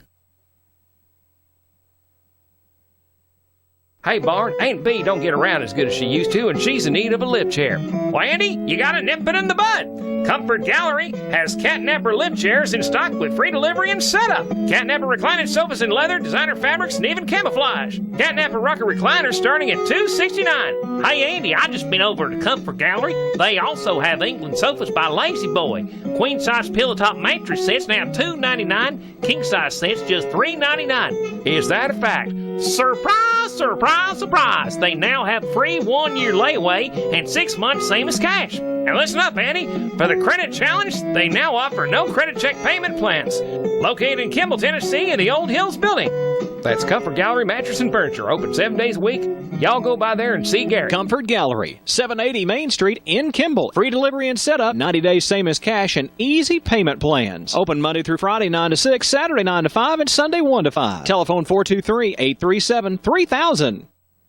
Hey, Barn, Aunt Bee don't get around as good as she used to, and she's in need of a lift chair. Well, Andy, you gotta nip it in the bud. Comfort Gallery has Town Apr lift chairs in stock with free delivery and setup. Town Apr reclining sofas in leather, designer fabrics, and even camouflage. Town Apr rocker recliners starting at $269. Hey, Andy, I just been over to Comfort Gallery. They also have England sofas by Lazy Boy. Queen-size pillow top mattress sets now $299. King-size sets just $399. Is that a fact? Surprise, surprise, surprise! They now have free 1-year layaway and 6 months same as cash. And listen up, Andy. For the credit challenge, they now offer no credit check payment plans. Located in Kimball, Tennessee in the Old Hills building. That's Comfort Gallery Mattress and Furniture, open 7 days a week. Y'all go by there and see Gary. Comfort Gallery, 780 Main Street in Kimball. Free delivery and setup, 90 days same as cash, and easy payment plans. Open Monday through Friday 9 to 6, Saturday 9 to 5, and Sunday 1 to 5. Telephone 423-837-3000.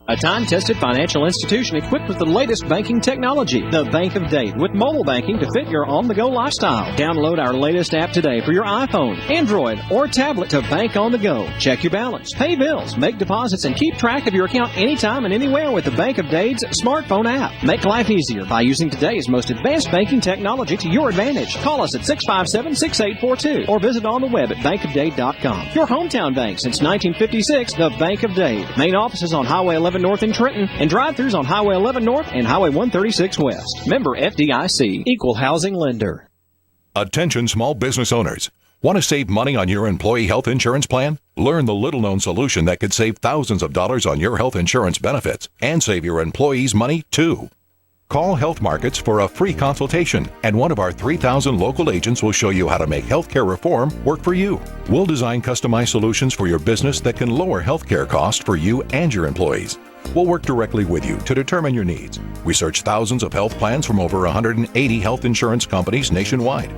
A time-tested financial institution equipped with the latest banking technology. The Bank of Dade, with mobile banking to fit your on-the-go lifestyle. Download our latest app today for your iPhone, Android, or tablet to bank on the go. Check your balance, pay bills, make deposits, and keep track of your account anytime and anywhere with the Bank of Dade's smartphone app. Make life easier by using today's most advanced banking technology to your advantage. Call us at 657-6842 or visit on the web at bankofdade.com. Your hometown bank since 1956, the Bank of Dade. Main offices on Highway 11 North in Trenton, and drive-thrus on Highway 11 North and Highway 136 West. Member FDIC, Equal Housing Lender. Attention small business owners. Want to save money on your employee health insurance plan? Learn the little-known solution that could save thousands of dollars on your health insurance benefits and save your employees money, too. Call Health Markets for a free consultation, and one of our 3,000 local agents will show you how to make healthcare reform work for you. We'll design customized solutions for your business that can lower healthcare costs for you and your employees. We'll work directly with you to determine your needs. We search thousands of health plans from over 180 health insurance companies nationwide.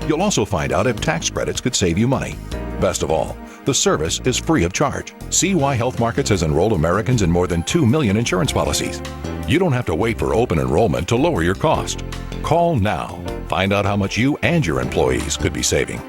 You'll also find out if tax credits could save you money. Best of all, the service is free of charge. See why Health Markets has enrolled Americans in more than 2 million insurance policies. You don't have to wait for open enrollment to lower your cost. Call now. Find out how much you and your employees could be saving.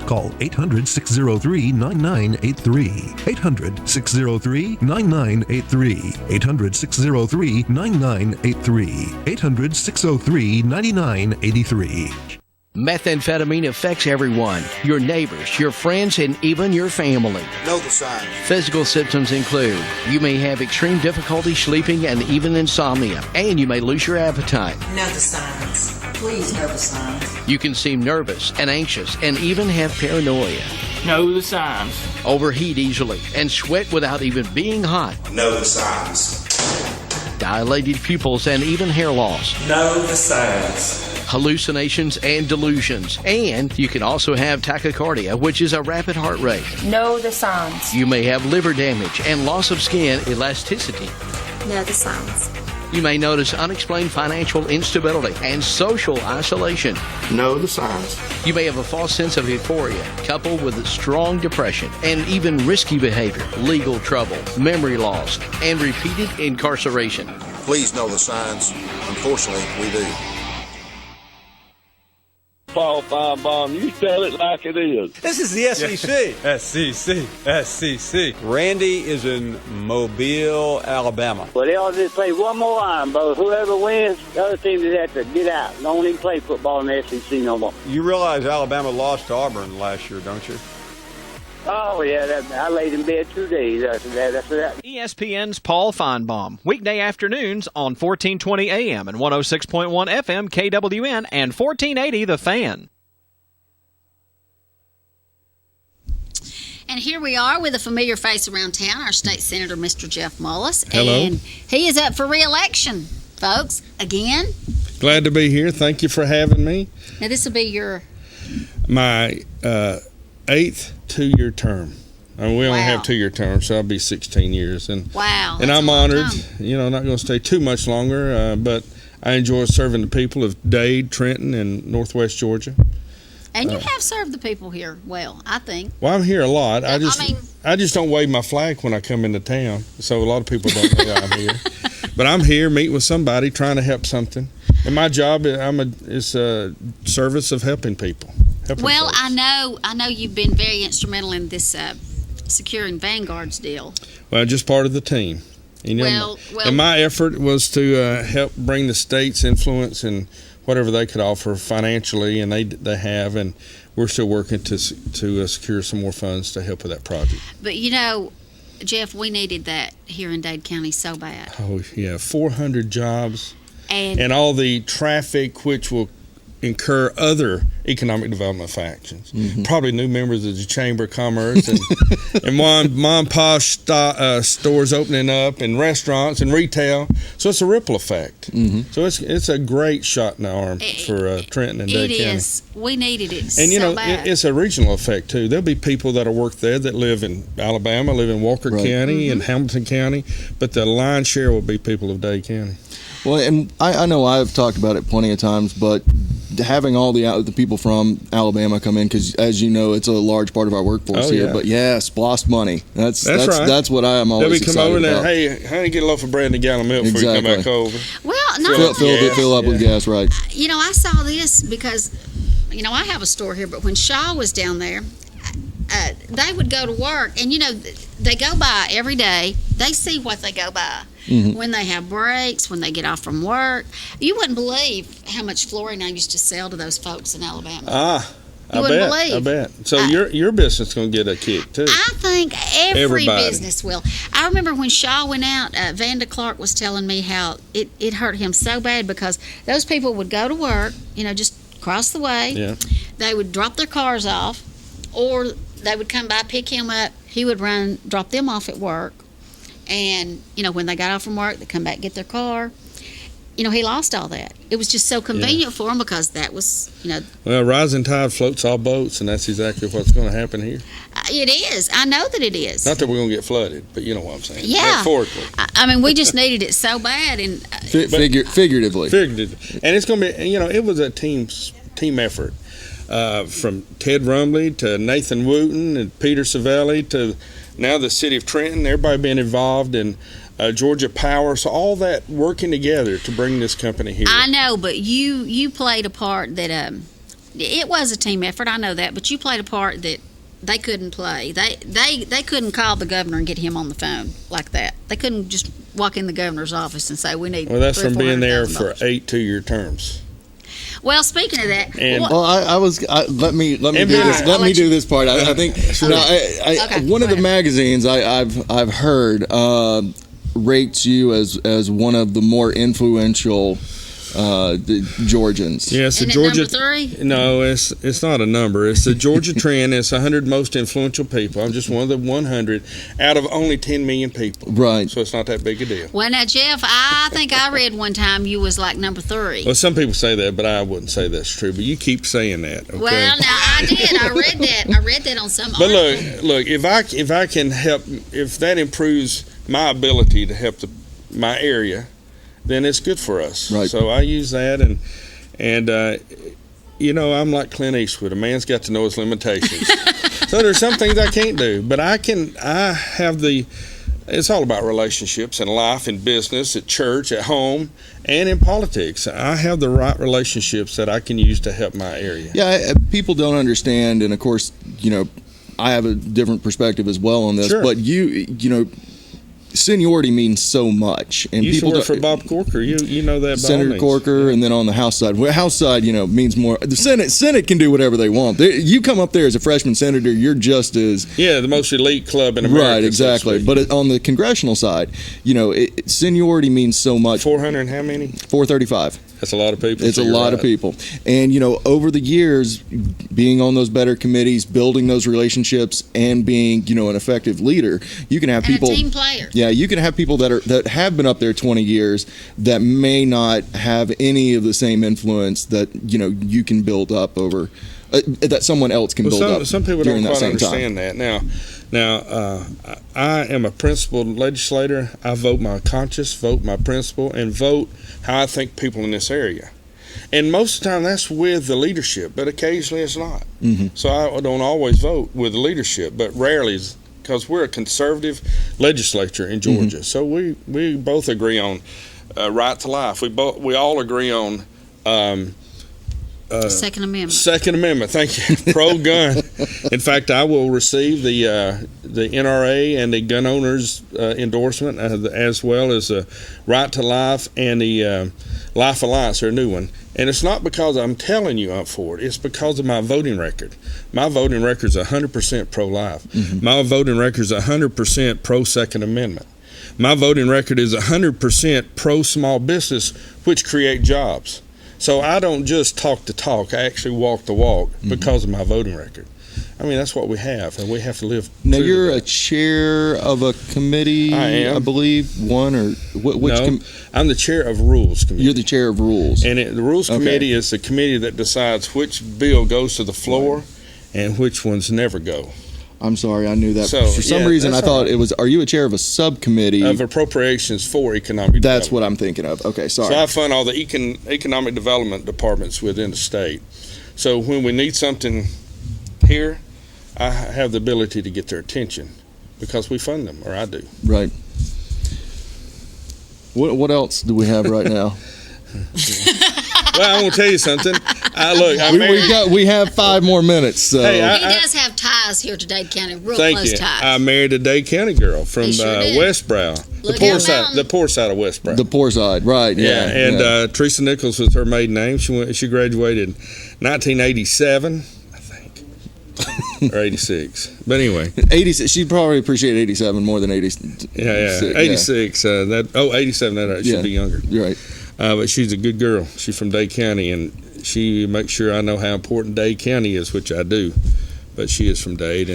Call 800-603-9983. 800-603-9983. 800-603-9983. 800-603-9983. Methamphetamine affects everyone, your neighbors, your friends, and even your family. Know the signs. Physical symptoms include you may have extreme difficulty sleeping and even insomnia, and you may lose your appetite. Know the signs. Please know the signs. You can seem nervous and anxious and even have paranoia. Know the signs. Overheat easily and sweat without even being hot. Know the signs. Dilated pupils and even hair loss. Know the signs. Hallucinations and delusions. And you can also have tachycardia, which is a rapid heart rate. Know the signs. You may have liver damage and loss of skin elasticity. Know the signs. You may notice unexplained financial instability and social isolation. Know the signs. You may have a false sense of euphoria, coupled with a strong depression and even risky behavior, legal trouble, memory loss, and repeated incarceration. Please know the signs. Unfortunately, we do. Paul Feinbaum, you tell it like it is. This is the SEC. SEC. Randy is in Mobile, Alabama. Well, they ought to just play one more line, but whoever wins, the other team just have to get out. Don't even play football in the SEC no more. You realize Alabama lost to Auburn last year, don't you? Oh, yeah, I laid in bed 2 days after that. ESPN's Paul Feinbaum, weekday afternoons on 1420 AM and 106.1 FM KWN and 1480 The Fan. And here we are with a familiar face around town, our state senator, Mr. Jeff Mullis. Hello. And he is up for re-election, folks, again. Glad to be here. Thank you for having me. Now, this will be your... My 8th two-year term. I mean, we only have 2-year terms, so I'll be 16 years. And, wow. And I'm honored. You know, not going to stay too much longer, but I enjoy serving the people of Dade, Trenton, and Northwest Georgia. And you have served the people here well, I think. Well, I'm here a lot. I just don't wave my flag when I come into town, so a lot of people don't know that I'm here. But I'm here, meet with somebody, trying to help something. And my job is a service of helping people. Well, I know you've been very instrumental in this securing Vanguard's deal. Well, just part of the team. You know, and my effort was to help bring the state's influence and whatever they could offer financially, and they have, and we're still working to secure some more funds to help with that project. But you know, Jeff, we needed that here in Dade County so bad. Oh yeah, 400 jobs, and all the traffic which will incur other economic development factions. Mm-hmm. Probably new members of the Chamber of Commerce and mom and pop stores opening up and restaurants and retail. So it's a ripple effect. Mm-hmm. So it's a great shot in the arm for Trenton and Dade County. It is. We needed it and, you know, bad. It's a regional effect, too. There'll be people that'll work there that live in Alabama, live in Walker County and Hamilton County, but the lion's share will be people of Dade County. Well, and I know I've talked about it plenty of times, but having all the people from Alabama come in, because as you know, it's a large part of our workforce here. But yeah, SPLOST money. That's right. That's what I am always excited about. They'll be come over there. Hey, honey, get a loaf of bread and a gallon of milk before you come back over. Well, fill up with gas, right? You know, I saw this because, you know, I have a store here, but when Shaw was down there, they would go to work, and you know, they go by every day. They see what they go by. Mm-hmm. When they have breaks, when they get off from work. You wouldn't believe how much flooring I used to sell to those folks in Alabama. I bet. So your business is going to get a kick, too. I think every business will. I remember when Shaw went out, Vanda Clark was telling me how it hurt him so bad because those people would go to work, you know, just across the way. Yeah. They would drop their cars off, or they would come by, pick him up. He would run, drop them off at work. And, you know, when they got off from work, they come back and get their car. You know, he lost all that. It was just so convenient for him because that was, you know. Well, rising tide floats all boats, and that's exactly what's going to happen here. It is. I know that it is. Not that we're going to get flooded, but you know what I'm saying. Yeah. Metaphorically. I mean, we just needed it so bad. And figuratively. And it's going to be, you know, it was a team effort. From Ted Rumley to Nathan Wooten and Peter Savelli to now the city of Trenton, everybody being involved, and Georgia Power, so all that working together to bring this company here. I know, but you played a part that it was a team effort. I know that, but you played a part that they couldn't play. They couldn't call the governor and get him on the phone like that. They couldn't just walk in the governor's office and say we need. Well, that's from being there for 8 2-year terms. Well, speaking of that, let me do this part. I think one of the magazines I've heard rates you as one of the more influential the Georgians. Yes, the Isn't it Georgia. number 3? No, it's not a number. It's the Georgia Trend. It's 100 most influential people. I'm just one of the 100 out of only 10 million people. Right. So it's not that big a deal. Well, now, Jeff, I think I read one time you was like number 3. Well, some people say that, but I wouldn't say that's true. But you keep saying that. Okay? Well, now I did. I read that. I read that on some. But article. look, if I can help, if that improves my ability to help my area, then it's good for us. Right. So I use that, and you know, I'm like Clint Eastwood. A man's got to know his limitations. So there's some things I can't do, but I have the. It's all about relationships in life, in business, at church, at home, and in politics. I have the right relationships that I can use to help my area. Yeah, people don't understand, and of course, you know, I have a different perspective as well on this. Sure. But you know, seniority means so much, and You used to people work for Bob Corker. You know that. Senator Corker, and then on the House side. Well, House side, you know, means more. The Senate can do whatever they want. You come up there as a freshman senator, you're just as the most elite club in America. Right, exactly. But on the congressional side, you know, seniority means so much. 400 and how many? 435. That's a lot of people. It's a lot of people. And, you know, over the years, being on those better committees, building those relationships, and being, you know, an effective leader, you can have and people. a team player. Yeah, you can have people that have been up there 20 years that may not have any of the same influence that, you know, you can build up over, that someone else can build up. Some people during don't that quite same understand time. that. Now, I am a principled legislator. I vote my conscience, vote my principle, and vote how I think people in this area. And most of the time that's with the leadership, but occasionally it's not. Mm-hmm. So I don't always vote with the leadership, but rarely, because we're a conservative legislature in Georgia. Mm-hmm. So we both agree on right to life. We all agree on Second Amendment. Second Amendment, thank you. Pro-gun. In fact, I will receive the NRA and the gun owners endorsement, as well as the Right to Life and the Life Alliance, their new one. And it's not because I'm telling you I'm for it. It's because of my voting record. My voting record is 100% pro-life. Mm-hmm. My voting record is 100% pro-Second Amendment. My voting record is 100% pro-small business, which create jobs. So I don't just talk the talk. I actually walk the walk because of my voting record. I mean, that's what we have, and we have to live. Now, you're a chair of a committee, I am. I believe, one or which? No, I'm the chair of Rules Committee. You're the chair of Rules. And the Rules Committee is the committee that decides which bill goes to the floor and which ones never go. I'm sorry, I knew that. So, for some reason, I thought it was. Are you a chair of a subcommittee of appropriations for economic? That's what I'm thinking of. Okay, sorry. So I fund all the economic development departments within the state. So when we need something here, I have the ability to get their attention because we fund them, or I do. Right. What else do we have right now? Well, I want to tell you something. We have 5 more minutes. So. He does have ties here to Dade County, real close ties. I married a Dade County girl from Westbrow, the poor side of Westbrow. The poor side, right? Yeah. And Teresa Nichols was her maiden name. She graduated in 1987, I think, or 86. But anyway, 86. She'd probably appreciate 87 more than 80. Yeah, 86. 87. That should be younger. Right. But she's a good girl. She's from Dade County, and she makes sure I know how important Dade County is, which I do. But she is from Dade,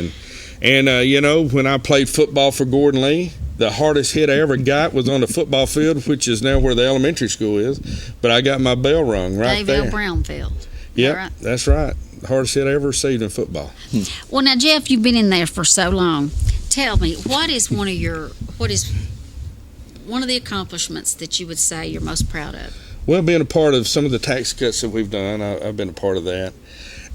and you know, when I played football for Gordon Lee, the hardest hit I ever got was on the football field, which is now where the elementary school is. But I got my bell rung right there. Dave L. Brown Field. Yep, right? That's right. The hardest hit I ever received in football. Well, now Jeff, you've been in there for so long. Tell me, what is one of the accomplishments that you would say you're most proud of? Well, being a part of some of the tax cuts that we've done, I've been a part of that.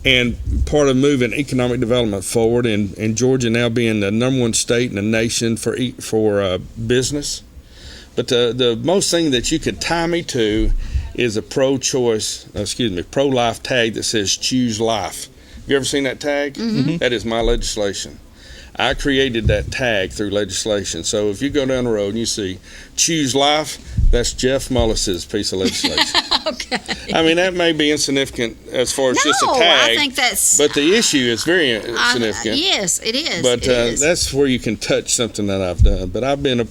And part of moving economic development forward, and Georgia now being the ‑1 state in the nation for business. But the most thing that you could tie me to is a pro-life tag that says choose life. Have you ever seen that tag? Mm-hmm. That is my legislation. I created that tag through legislation. So if you go down the road and you see "Choose Life," that's Jeff Mullis's piece of legislation. Okay. I mean, that may be insignificant as far as just a tag. I think that's. But the issue is very significant. Yes, it is. But that's where you can touch something that I've done. But I've been a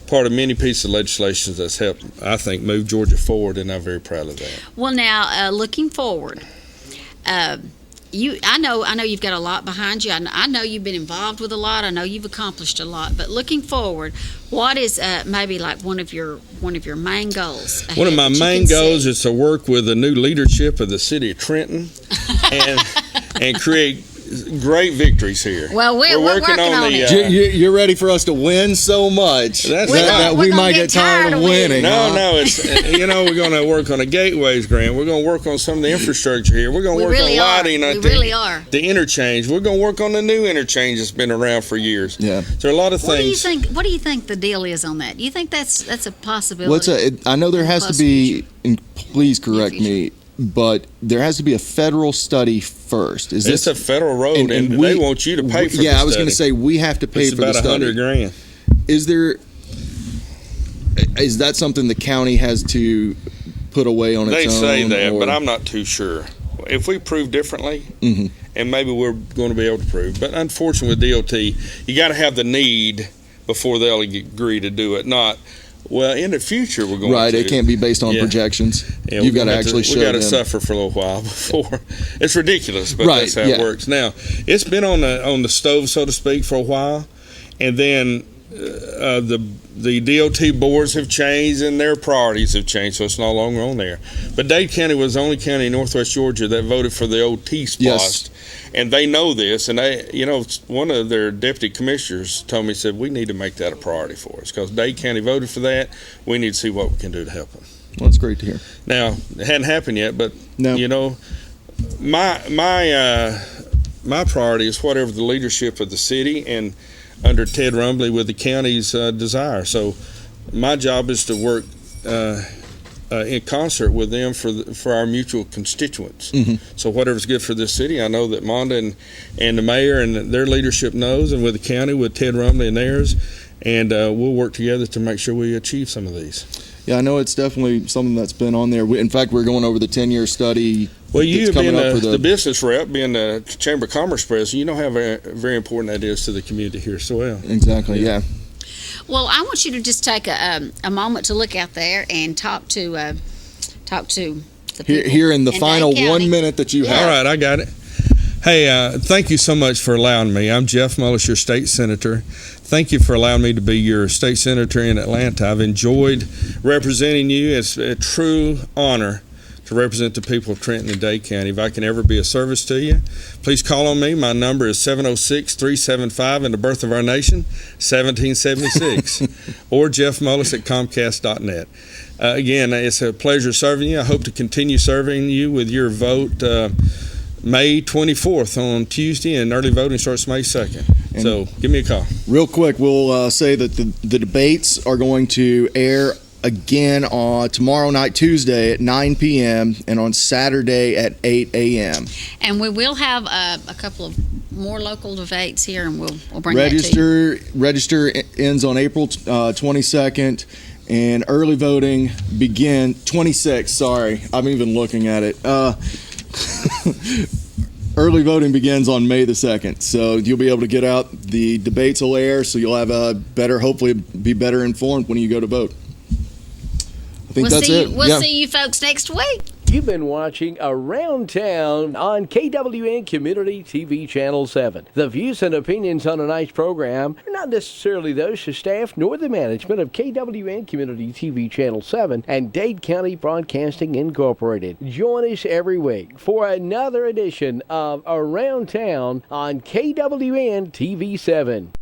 part of many pieces of legislation that's helped, I think, move Georgia forward, and I'm very proud of that. Well, now looking forward, I know you've got a lot behind you. I know you've been involved with a lot. I know you've accomplished a lot. But looking forward, what is maybe like one of your main goals? One of my main goals is to work with the new leadership of the city of Trenton and create great victories here. Well, we're working on it. You're ready for us to win so much that we might get tired of winning. No, it's we're going to work on a gateways grant. We're going to work on some of the infrastructure here. We're going to work on lighting. The interchange. We're going to work on the new interchange that's been around for years. Yeah, there are a lot of things. What do you think the deal is on that? Do you think that's a possibility? I know there has to be. And please correct me. But there has to be a federal study first. It's a federal road, and they want you to pay for the study. Yeah, I was going to say we have to pay for the study. It's about $100,000. Is that something the county has to put away on its own? They say that, but I'm not too sure. If we prove differently, and maybe we're going to be able to prove, but unfortunately with DOT, you got to have the need before they'll agree to do it. Not, well, in the future we're going to. Right, it can't be based on projections. Yeah, you've got to actually show them. We got to suffer for a little while before. It's ridiculous, but that's how it works. Now, it's been on the stove, so to speak, for a while, and then the DOT boards have changed and their priorities have changed, so it's no longer on there. But Dade County was the only county in Northwest Georgia that voted for the old T-SPOS. Yes. And they know this, and one of their deputy commissioners told me, said, we need to make that a priority for us because Dade County voted for that. We need to see what we can do to help them. Well, that's great to hear. Now, it hadn't happened yet, but my priority is whatever the leadership of the city and under Ted Rumbley with the county's desire. So my job is to work in concert with them for our mutual constituents. So whatever's good for this city, I know that Monda and the mayor and their leadership knows, and with the county, with Ted Rumbley and theirs, and we'll work together to make sure we achieve some of these. Yeah, I know it's definitely something that's been on there. In fact, we're going over the 10-year study. Well, you being the business rep, being the Chamber of Commerce president, you know how very important that is to the community here as well. Exactly, yeah. Well, I want you to just take a moment to look out there and talk to the people here in the final 1 minute that you have. All right, I got it. Hey, thank you so much for allowing me. I'm Jeff Mullis, your state senator. Thank you for allowing me to be your state senator in Atlanta. I've enjoyed representing you. It's a true honor to represent the people of Trenton and Dade County. If I can ever be of service to you, please call on me. My number is 706-375 in the birth of our nation, 1776, or jeffmullis@comcast.net. Again, it's a pleasure serving you. I hope to continue serving you with your vote May 24th on Tuesday, and early voting starts May 2nd. And so give me a call. Real quick, we'll say that the debates are going to air again on tomorrow night, Tuesday at 9 p.m. and on Saturday at 8 a.m. And we will have a couple of more local debates here, and we'll bring that to you. Register ends on April 22nd, and early voting begin 26. Sorry, I'm even looking at it. Early voting begins on May the 2nd, so you'll be able to get out. The debates will air, so you'll have hopefully be better informed when you go to vote. I think that's it. We'll see you folks next week. You've been watching Around Town on KWN Community TV Channel 7. The views and opinions on tonight's program are not necessarily those of staff nor the management of KWN Community TV Channel 7 and Dade County Broadcasting Incorporated. Join us every week for another edition of Around Town on KWN TV 7.